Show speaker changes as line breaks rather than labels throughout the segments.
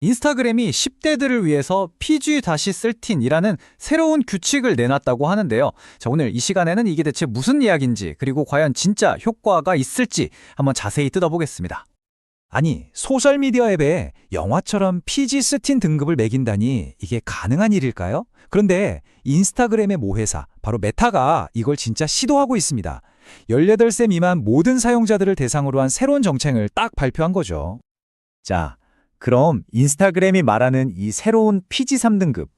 인스타그램이 10대들을 위해서 PG-13이라는 새로운 규칙을 내놨다고 하는데요. 자, 오늘 이 시간에는 이게 대체 무슨 이야기인지, 그리고 과연 진짜 효과가 있을지 한번 자세히 뜯어보겠습니다.
아니, 소셜미디어 앱에 영화처럼 PG-13 등급을 매긴다니 이게 가능한 일일까요? 그런데 인스타그램의 모 회사, 바로 메타가 이걸 진짜 시도하고 있습니다. 18세 미만 모든 사용자들을 대상으로 한 새로운 정책을 딱 발표한 거죠.
자, 그럼 인스타그램이 말하는 이 새로운 PG3 등급,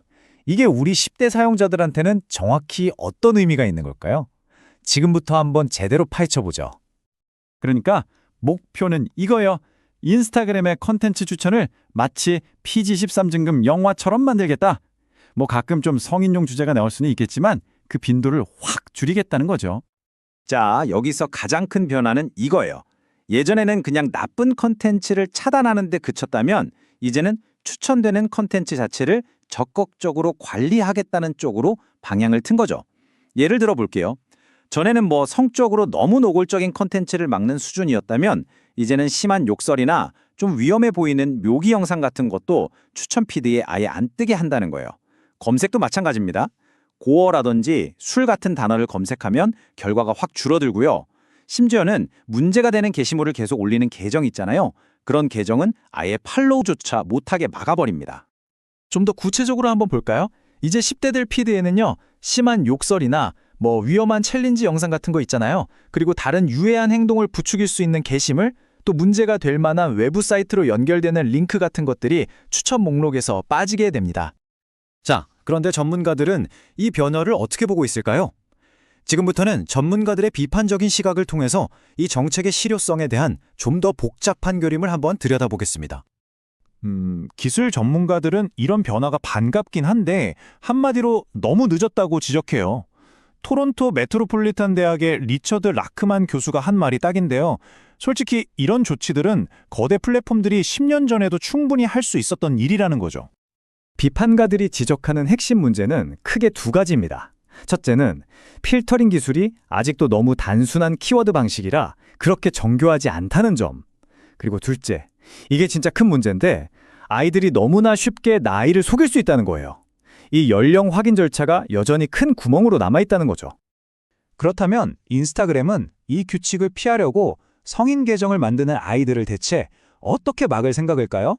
이게 우리 10대 사용자들한테는 정확히 어떤 의미가 있는 걸까요? 지금부터 한번 제대로 파헤쳐보죠.
그러니까 목표는 이거예요. 인스타그램의 컨텐츠 추천을 마치 PG-13 등급 영화처럼 만들겠다. 뭐 가끔 좀 성인용 주제가 나올 수는 있겠지만 그 빈도를 확 줄이겠다는 거죠.
자, 여기서 가장 큰 변화는 이거예요. 예전에는 그냥 나쁜 컨텐츠를 차단하는 데 그쳤다면 이제는 추천되는 컨텐츠 자체를 적극적으로 관리하겠다는 쪽으로 방향을 튼 거죠. 예를 들어 볼게요. 전에는 뭐 성적으로 너무 노골적인 컨텐츠를 막는 수준이었다면 이제는 심한 욕설이나 좀 위험해 보이는 묘기 영상 같은 것도 추천 피드에 아예 안 뜨게 한다는 거예요. 검색도 마찬가지입니다. 고어라든지 술 같은 단어를 검색하면 결과가 확 줄어들고요. 심지어는 문제가 되는 게시물을 계속 올리는 계정 있잖아요. 그런 계정은 아예 팔로우조차 못하게 막아버립니다.
좀 더 구체적으로 한번 볼까요? 이제 10대들 피드에는요, 심한 욕설이나 뭐 위험한 챌린지 영상 같은 거 있잖아요. 그리고 다른 유해한 행동을 부추길 수 있는 게시물, 또 문제가 될 만한 외부 사이트로 연결되는 링크 같은 것들이 추천 목록에서 빠지게 됩니다.
자, 그런데 전문가들은 이 변화를 어떻게 보고 있을까요? 지금부터는 전문가들의 비판적인 시각을 통해서 이 정책의 실효성에 대한 좀 더 복잡한 그림을 한번 들여다보겠습니다.
기술 전문가들은 이런 변화가 반갑긴 한데 한마디로 너무 늦었다고 지적해요. 토론토 메트로폴리탄 대학의 리처드 라크만 교수가 한 말이 딱인데요. 솔직히 이런 조치들은 거대 플랫폼들이 10년 전에도 충분히 할 수 있었던 일이라는 거죠.
비판가들이 지적하는 핵심 문제는 크게 두 가지입니다. 첫째는 필터링 기술이 아직도 너무 단순한 키워드 방식이라 그렇게 정교하지 않다는 점. 그리고 둘째, 이게 진짜 큰 문제인데 아이들이 너무나 쉽게 나이를 속일 수 있다는 거예요. 이 연령 확인 절차가 여전히 큰 구멍으로 남아있다는 거죠.
그렇다면 인스타그램은 이 규칙을 피하려고 성인 계정을 만드는 아이들을 대체 어떻게 막을 생각일까요?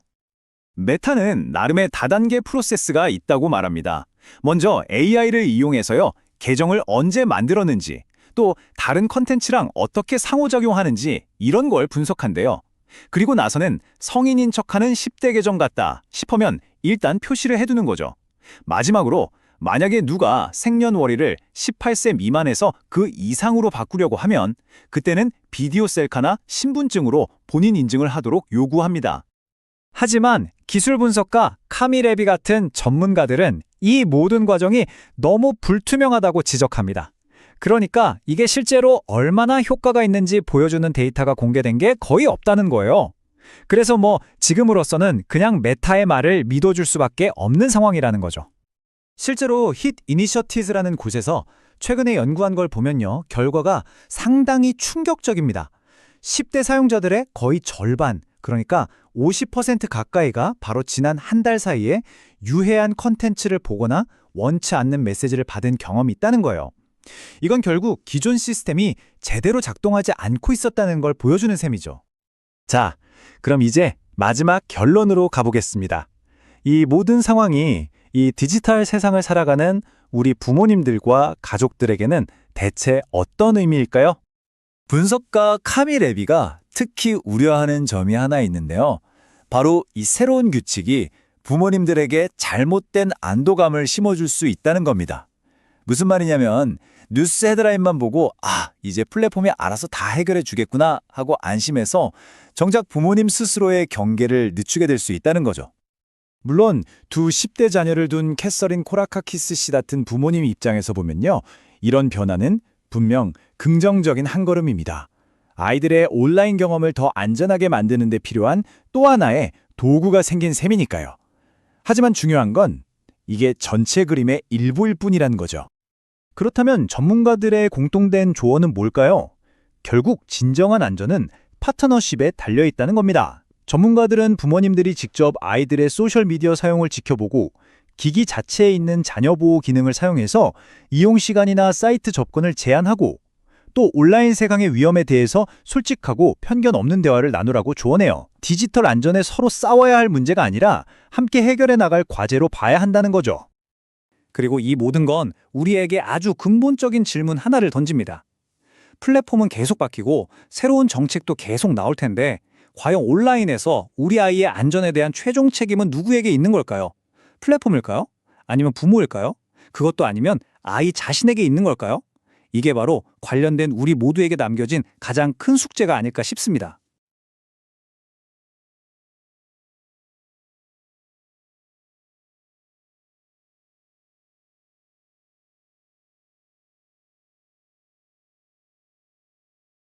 메타는 나름의 다단계 프로세스가 있다고 말합니다. 먼저 AI를 이용해서요, 계정을 언제 만들었는지, 또 다른 컨텐츠랑 어떻게 상호작용하는지 이런 걸 분석한대요. 그리고 나서는 성인인 척하는 10대 계정 같다 싶으면 일단 표시를 해두는 거죠. 마지막으로 만약에 누가 생년월일을 18세 미만에서 그 이상으로 바꾸려고 하면 그때는 비디오 셀카나 신분증으로 본인 인증을 하도록 요구합니다.
하지만 기술 분석가 카미 레비 같은 전문가들은 이 모든 과정이 너무 불투명하다고 지적합니다. 그러니까 이게 실제로 얼마나 효과가 있는지 보여주는 데이터가 공개된 게 거의 없다는 거예요. 그래서 뭐 지금으로서는 그냥 메타의 말을 믿어줄 수밖에 없는 상황이라는 거죠.
실제로 힛 이니셔티즈라는 곳에서 최근에 연구한 걸 보면요, 결과가 상당히 충격적입니다. 10대 사용자들의 거의 절반, 그러니까 50% 가까이가 바로 지난 한 달 사이에 유해한 컨텐츠를 보거나 원치 않는 메시지를 받은 경험이 있다는 거예요. 이건 결국 기존 시스템이 제대로 작동하지 않고 있었다는 걸 보여주는 셈이죠.
자, 그럼 이제 마지막 결론으로 가보겠습니다. 이 모든 상황이 이 디지털 세상을 살아가는 우리 부모님들과 가족들에게는 대체 어떤 의미일까요? 분석가 카미 레비가 특히 우려하는 점이 하나 있는데요. 바로 이 새로운 규칙이 부모님들에게 잘못된 안도감을 심어줄 수 있다는 겁니다. 무슨 말이냐면 뉴스 헤드라인만 보고 이제 플랫폼이 알아서 다 해결해 주겠구나 하고 안심해서 정작 부모님 스스로의 경계를 늦추게 될 수 있다는 거죠. 물론 두 10대 자녀를 둔 캐서린 코라카키스 씨 같은 부모님 입장에서 보면요, 이런 변화는 분명 긍정적인 한 걸음입니다. 아이들의 온라인 경험을 더 안전하게 만드는 데 필요한 또 하나의 도구가 생긴 셈이니까요. 하지만 중요한 건 이게 전체 그림의 일부일 뿐이라는 거죠. 그렇다면 전문가들의 공통된 조언은 뭘까요? 결국 진정한 안전은 파트너십에 달려있다는 겁니다.
전문가들은 부모님들이 직접 아이들의 소셜미디어 사용을 지켜보고 기기 자체에 있는 자녀 보호 기능을 사용해서 이용 시간이나 사이트 접근을 제한하고 또 온라인 세상의 위험에 대해서 솔직하고 편견 없는 대화를 나누라고 조언해요. 디지털 안전에 서로 싸워야 할 문제가 아니라 함께 해결해 나갈 과제로 봐야 한다는 거죠.
그리고 이 모든 건 우리에게 아주 근본적인 질문 하나를 던집니다. 플랫폼은 계속 바뀌고 새로운 정책도 계속 나올 텐데 과연 온라인에서 우리 아이의 안전에 대한 최종 책임은 누구에게 있는 걸까요? 플랫폼일까요? 아니면 부모일까요? 그것도 아니면 아이 자신에게 있는 걸까요? 이게 바로 관련된 우리 모두에게 남겨진 가장 큰 숙제가 아닐까 싶습니다.